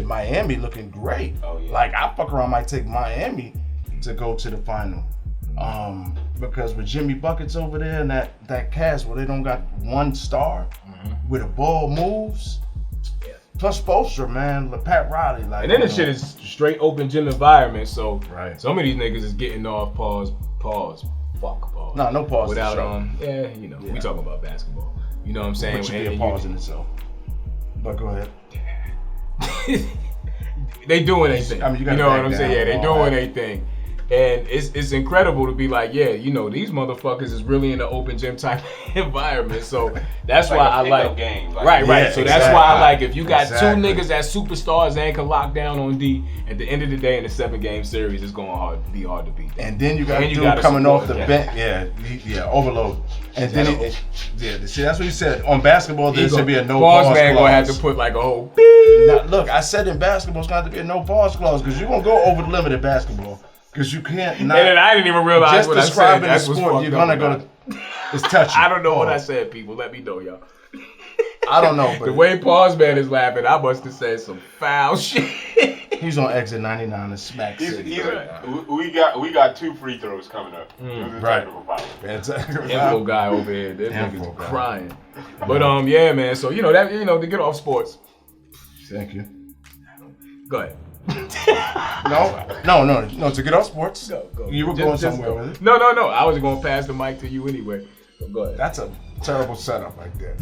Miami looking great. Oh, yeah. Like I fuck around, might take Miami to go to the final. Because with Jimmy Buckets over there and that cast where they don't got one star, where the ball moves. Yeah. Plus Spoelstra, man, Pat Riley, like. And then this shit is straight open gym environment, so Right. some of these niggas is getting off pause. No pause. Without to show. we talking about basketball. You know what I'm saying? Which should be a pause in itself. But go ahead. They doing their thing. I mean, you know gotta what back I'm saying? down Yeah, they and all doing that. their thing. And it's incredible to be like, yeah, you know, these motherfuckers is really in an open gym type environment. So that's Like why a I pickup like game. Like, right. Yeah, So that's why I exactly. like if you got Exactly. two niggas that's superstars and can lock down on D, at the end of the day in the 7-game series, it's going to be hard to beat. And then you got And a you dude gotta coming support off the him. bench. Yeah, overload. And then see, that's what you said. On basketball, there should be a no pause pause man clause. gonna have to put like a whole Now, look, I said in basketball, it's going to have to be a no pause clause because you're going to go over the limit in basketball. Because you can't not. And then I didn't even realize just what I said. describing the That's what's sport, fucked you're gonna up go about to. It's touchy. I don't know what I said, people. Let me know, y'all. I don't know, but The way Pause Man is laughing, I must have said some foul shit. he's on exit 99 and smack city. We got 2 free throws coming up. Right. Technical Info guy over here, that Info nigga's guy. crying. But yeah, man. So to get off sports. Thank you. Go ahead. No. To get off sports, Go. you were going somewhere with it. No. I was gonna pass the mic to you anyway. So go ahead. That's a terrible setup right there.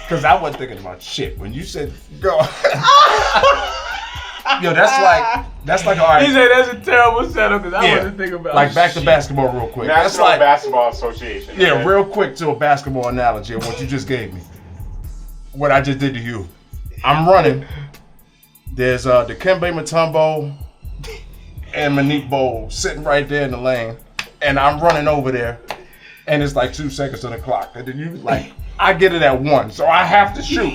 Because I wasn't thinking about shit when you said go. Yo, that's like all right. He said that's a terrible setup because I wasn't thinking about like back shit. to basketball real quick. National That's like Basketball Association. yeah, okay? real quick to a basketball analogy of what you just gave me. What I just did to you. I'm running. There's Dikembe Mutombo and Monique Bowl sitting right there in the lane, and I'm running over there, and it's like 2 seconds on the clock, and then you like, I get it at 1, so I have to shoot.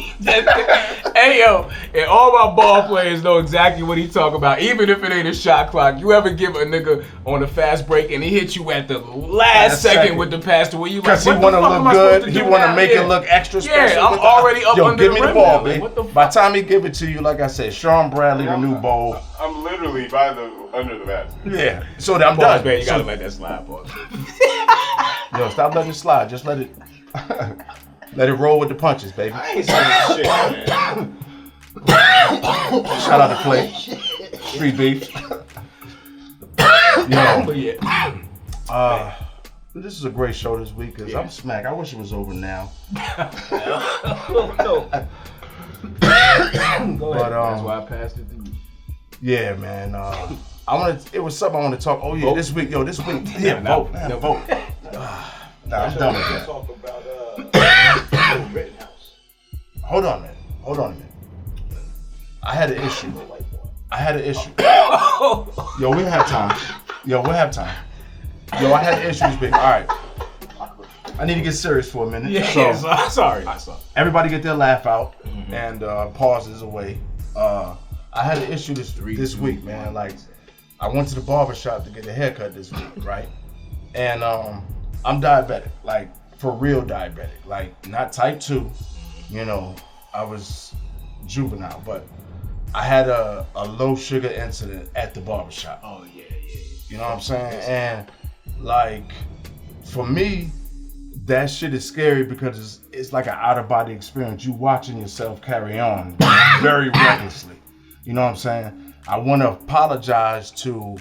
Hey yo, and all my ball players know exactly what he talking about. Even if it ain't a shot clock, you ever give a nigga on a fast break and he hit you at the last second with the pass to where you like, Because he what the want to fuck look am I supposed good. to He do want to now? make Yeah. it look extra special. Yeah, I'm already up Yo, under give the me the rim ball, now. baby. What the By the fuck? time he give it to you, like I said, Sean Bradley, the new bowl. I'm literally under the basket. Yeah, so I'm Pause, done. man. You So- gotta let that slide, pause. Yo, stop letting it slide. Just let it, let it roll with the punches, baby. I ain't saying shit, man. Shout out to Clay. Street beef. Yo, But yeah. this is a great show this week because I'm smacked. I wish it was over now. Go ahead. But, That's why I passed it to you. Yeah, man. It was something I want to talk. Oh yeah, Vote. this week. Yeah, No, vote. no. Vote. Nah, I'm done with that. Talk about Rittenhouse. Hold on a minute. I had an issue. Yo, we have time. Yo, I had an issue this week. All right. I need to get serious for a minute. Yeah, So, sorry. everybody get their laugh out and pauses away. I had an issue this week, man. Like, I went to the barber shop to get a haircut this week, right? And I'm diabetic, like for real diabetic, like not type 2. You know, I was juvenile, but I had a low sugar incident at the barber shop. Oh yeah. You know what I'm saying? And like for me, that shit is scary because it's like an out of body experience. You watching yourself carry on very recklessly. You know what I'm saying? I want to apologize to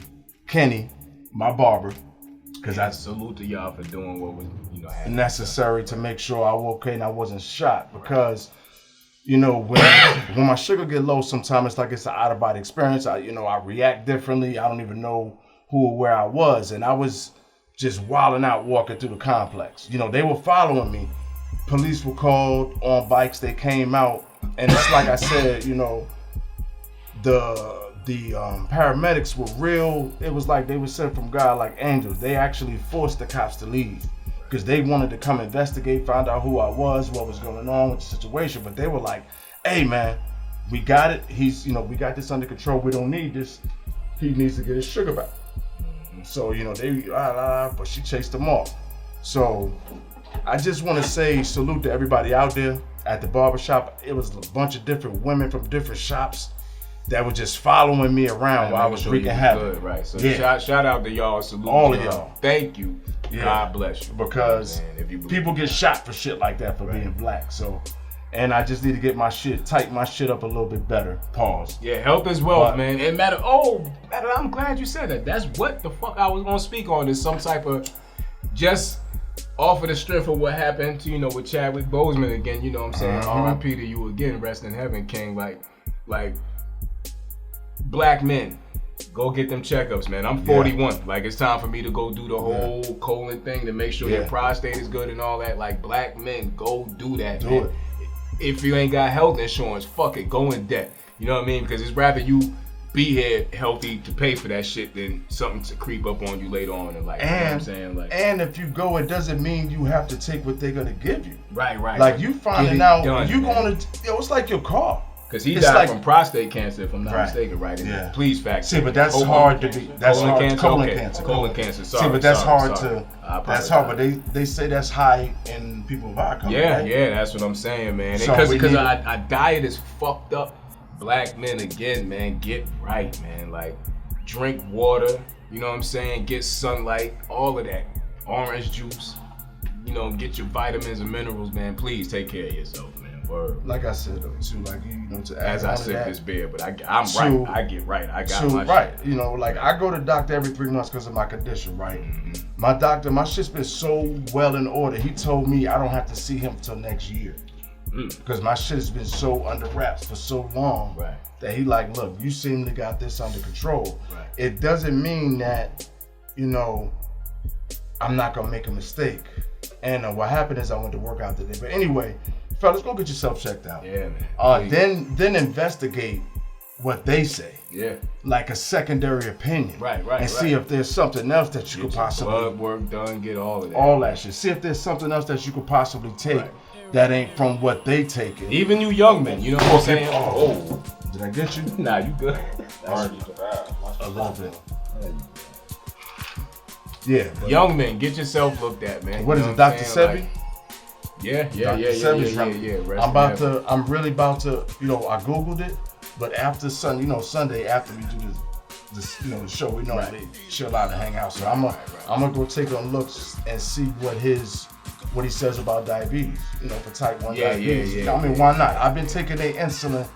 Kenny, my barber, because I salute to y'all for doing what was necessary to make sure I was okay and I wasn't shot. Because you know when my sugar get low, sometimes it's like it's an out of body experience. I react differently. I don't even know who or where I was, and I was just wilding out walking through the complex. You know, they were following me. Police were called on bikes. They came out, and it's like I said, you know, the paramedics were real. It was like they were sent from God like angels. They actually forced the cops to leave because they wanted to come investigate, find out who I was, what was going on with the situation. But they were like, "Hey, man, we got it. We got this under control. We don't need this. He needs to get his sugar back." So, you know, but she chased them off. So I just want to say salute to everybody out there at the barbershop. It was a bunch of different women from different shops that were just following me around while I was wreaking havoc. Right. So shout out to y'all. Salute all to of y'all. Thank you. Yeah. God bless you. Because people get shot for shit like that for being black. So, and I just need to get tighten my shit up a little bit better. Pause. Yeah, health is wealth, man. It matter. I'm glad you said that. That's what the fuck I was gonna speak on. Is some type of just off of the strength of what happened to with Chadwick Boseman again. You know what I'm saying? R.I.P. to you again. Rest in heaven, King. Like black men, go get them checkups, man. I'm 41. Yeah. Like it's time for me to go do the whole colon thing to make sure your prostate is good and all that. Like black men, go do that. Do it. If you ain't got health insurance, fuck it, go in debt. You know what I mean? Because it's rather you be here healthy to pay for that shit than something to creep up on you later on in life. You know what I'm saying? And if you go, it doesn't mean you have to take what they're gonna give you. Right. Like you finding out it's like your car. Because he died from prostate cancer, if I'm not mistaken, right? Please fact. See, but that's hard to be. That's hard. Colon cancer. Sorry. See, but that's hard to. That's hard, but they say that's high in people of our country. Yeah, that's what I'm saying, man. Because our diet is fucked up. Black men again, man, get right, man. Like drink water. You know what I'm saying? Get sunlight. All of that. Orange juice. You know, get your vitamins and minerals, man. Please take care of yourself, man. Word. Like I said, though, too, like to add as I sip this beer, but I'm right. I get right. I got my right. shit. You know, like I go to the doctor every 3 months because of my condition, right? Mm-hmm. My doctor, my shit's been so well in order. He told me I don't have to see him till next year because my shit has been so under wraps for so long that he like, look, you seem to got this under control. Right. It doesn't mean that, I'm not gonna make a mistake. And what happened is I went to work out today. But anyway, fellas, go get yourself checked out. Yeah, man. Then investigate what they say. Yeah. Like a secondary opinion. Right. And see if there's something else that you could possibly blood work done, get all of that. All that shit. See if there's something else that you could possibly take that ain't from what they taking. Even you young men, you know what I'm saying? Oh. Did I get you? Nah, you good. A little bit. Yeah. Young men, get yourself looked at, man. What is it, Dr. Sebi? Yeah. I'm really about to, I Googled it, but after Sunday after we do this, the show, we normally chill out and hang out. So I'm gonna go take a look and see what he says about diabetes, for type 1 diabetes. I mean, why not? I've been taking their insulin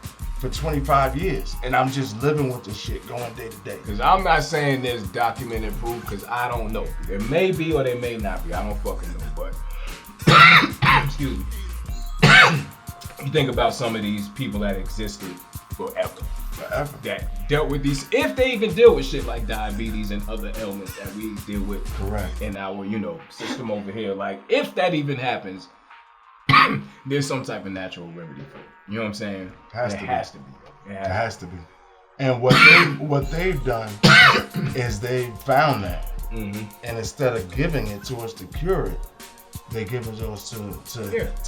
for 25 years, and I'm just living with this shit going day to day. Because I'm not saying there's documented proof, because I don't know. There may be or there may not be. I don't fucking know, but excuse me. You think about some of these people that existed forever. That dealt with these, if they even deal with shit like diabetes and other ailments that we deal with in our, system over here. Like, if that even happens, there's some type of natural remedy for it. You know what I'm saying? It has to be. And what they've done is they found that, and instead of giving it to us to cure it, they give it to us to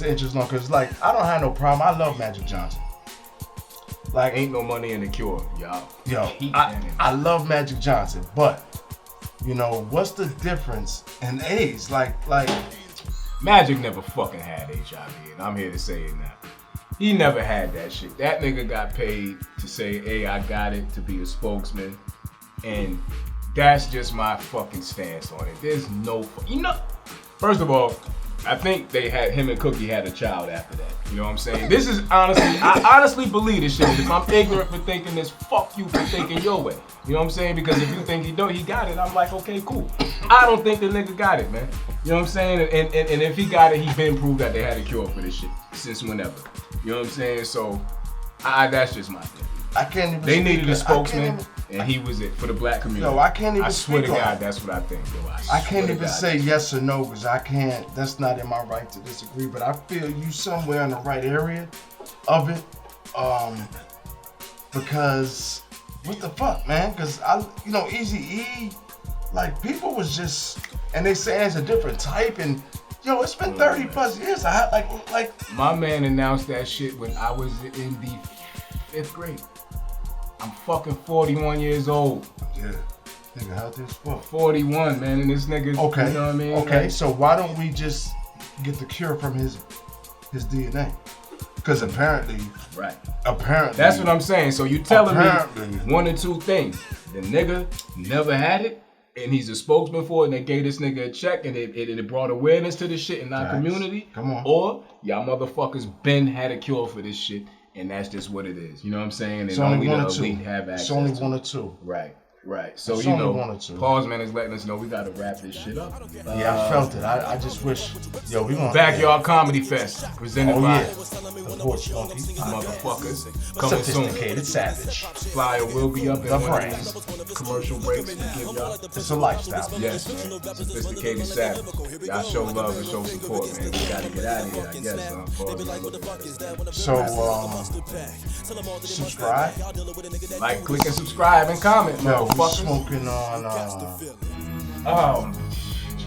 interest long. Because I don't have no problem. I love Magic Johnson. Like, ain't no money in the cure, y'all. Yo, I love Magic Johnson, but you know what's the difference in AIDS? Like Magic never fucking had HIV, and I'm here to say it now. He never had that shit. That nigga got paid to say, hey, I got it, to be a spokesman, and that's just my fucking stance on it. There's no, first of all, I think him and Cookie had a child after that. You know what I'm saying? This is I honestly believe this shit. If I'm ignorant for thinking this, fuck you for thinking your way. You know what I'm saying? Because if you think he got it, I'm like, okay, cool. I don't think the nigga got it, man. You know what I'm saying? And if he got it, he been proved that they had a cure for this shit since whenever. You know what I'm saying? So, that's just my thing. I can't even. They needed a spokesman, and he was it for the black community. No, I can't even. I swear to God, that's what I think. I can't even say yes or no because I can't. That's not in my right to disagree. But I feel you somewhere in the right area of it, because what the fuck, man? Because Eazy-E, like people was just, and they say it's a different type, and yo, it's been 30 plus years. Like. My man announced that shit when I was in the 5th grade. I'm fucking 41 years old. Yeah. Nigga, how this fuck? 41, man, and this nigga, okay. You know what I mean? Okay, so why don't we just get the cure from his DNA? Because apparently, that's what I'm saying. So you telling me one or two things. The nigga never had it, and he's a spokesman for it, and they gave this nigga a check, and it brought awareness to this shit in our community. Come on. Or y'all motherfuckers been had a cure for this shit. And that's just what it is. You know what I'm saying? And it's only one or two. Have access it's only one or two. Right. So it's one or two. Pause man is letting us know we gotta wrap this shit up. Yeah, I felt it. I just wish, we gonna Backyard Comedy Fest presented by Porch Monkey. Motherfuckers coming Sophisticated soon. Savage. Flyer will be up in one of these commercial breaks we give y'all. It's a lifestyle. Yes, man. Sophisticated Savage. Y'all show love and show support, man. We gotta get out of here, I guess. So subscribe. Like, click, and subscribe and comment, man. We're smoking on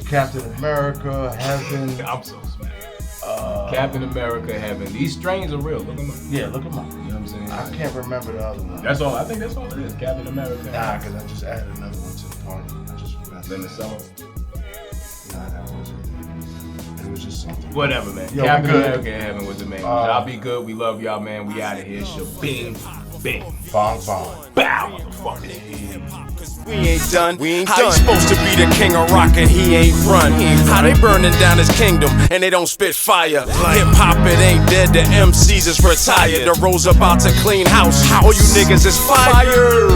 Captain America, Heaven. I'm so smacked. Captain America, Heaven. These strains are real. Look them up. Yeah, look them up. You know what I'm saying? I can't remember the other one. That's all. I think that's all it is. Captain America. Nah, because I just added another one to the party. I just forgot. Then the summer. Nah, that wasn't it. It was just something. Whatever, man. Yo, Captain America, Heaven was the main. Y'all be good. We love y'all, man. We out of here. Bing, bing, bong, bong. Bow, motherfucker. We ain't done. How he supposed to be the king of rock and he ain't run? How they burning down his kingdom and they don't spit fire? Hip hop, it ain't dead. The MCs is retired. The Rose about to clean house. All you niggas is fired.